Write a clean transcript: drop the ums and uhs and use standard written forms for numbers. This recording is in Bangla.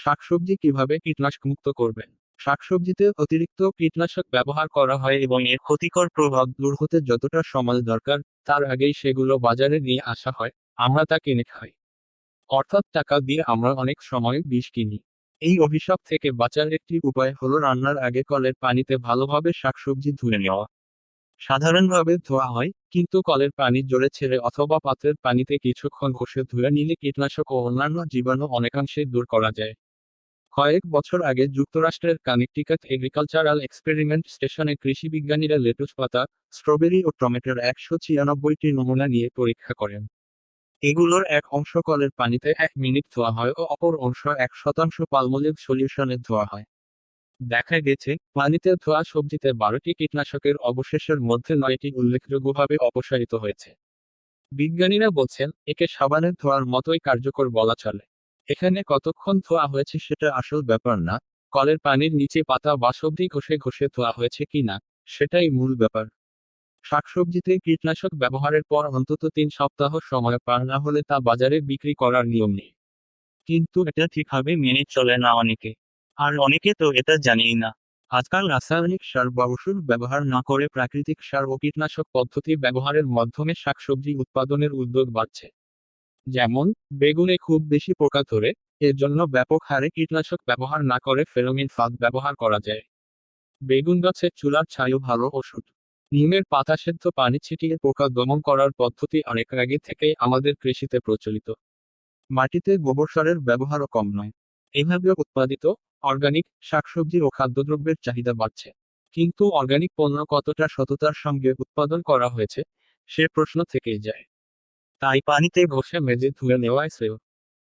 শাকসবজি কিভাবে কীটনাশক মুক্ত করবেন? শাকসবজিতে অতিরিক্ত কীটনাশক ব্যবহার করা হয় এবং এর ক্ষতিকর প্রভাব দূর হতে যতটা সময় দরকার, তার আগেই সেগুলো বাজারে নিয়ে আসা হয়, আমরা তা কিনে খাই। অর্থাৎ টাকা দিয়ে আমরা অনেক সময় বিষ কিনি। এই অভিশাপ থেকে বাঁচার একটি উপায় হলো রান্নার আগে কলের পানিতে ভালোভাবে শাকসবজি ধুয়ে নেওয়া। সাধারণভাবে ধোয়া হয়, কিন্তু কলের পানি জোরে ছেড়ে অথবা পাত্রের পানিতে কিছুক্ষণ ঘষে ধুয়ে নিলে কীটনাশক ও অন্যান্য জীবাণু অনেকাংশেই দূর করা যায়। কয়েক বছর আগে যুক্তরাষ্ট্রের কানেকটিকাট এগ্রিকালচারাল এক্সপেরিমেন্ট স্টেশনে কৃষি বিজ্ঞানীরা লেটুস পাতা, স্ট্রবেরি ও টমেটোর 196টি নমুনা নিয়ে পরীক্ষা করেন। এগুলোর এক অংশ কলের পানিতে 1 মিনিট ধোয়া হয় ও অপর অংশ 1% পালমোলিভ সলিউশনে ধোয়া হয়। দেখা গেছে, পানিতে ধোয়া সবজিতে 12টি কীটনাশকের অবশেষের মধ্যে 9টি উল্লেখযোগ্যভাবে অপসারিত হয়েছে। বিজ্ঞানীরা বলছেন, একে সাবানের ধোয়ার মতোই কার্যকর বলা চলে। এখানে কতক্ষণ ধোয়া হয়েছে সেটা আসল ব্যাপার না, কলের পানির নিচে পাতা বা সবজি ঘষে ঘষে ধোয়া হয়েছে কিনা, সেটাই মূল ব্যাপার। শাকসবজিতে কীটনাশক ব্যবহারের পর অন্তত 3 সপ্তাহ সময় পার না হলে তা বাজারে বিক্রি করার নিয়ম নেই। কিন্তু এটা ঠিকভাবে মেনে চলে না অনেকে। আর অনেকে তো এটা জানেই না। আজকাল রাসায়নিক সার বা ওষুধ ব্যবহার না করে প্রাকৃতিক সার ও কীটনাশক পদ্ধতি ব্যবহারের মাধ্যমে শাকসবজি উৎপাদনের উদ্যোগ বাড়ছে। যেমন, বেগুনে খুব বেশি পোকা ধরে, এর জন্য ব্যাপক হারে কীটনাশক ব্যবহার না করে ফেরোমিন ফাঁদ ব্যবহার করা যায়। বেগুন গাছের চুলার ছাইও ভালো ওষুধ। নিমের পাতা সেদ্ধ পানি ছিটিয়ে পোকা দমন করার পদ্ধতি অনেক আগে থেকেই আমাদের কৃষিতে প্রচলিত। মাটিতে গোবর সারের ব্যবহারও কম নয়। এভাবে উৎপাদিত অর্গানিক শাকসবজি ও খাদ্যদ্রব্যের চাহিদা বাড়ছে। কিন্তু অর্গানিক পণ্য কতটা সততার সঙ্গে উৎপাদন করা হয়েছে, সে প্রশ্ন থেকেই যায়। তাই পানিতে ঘষে মেজে ধুয়ে নেওয়াই শ্রেয়।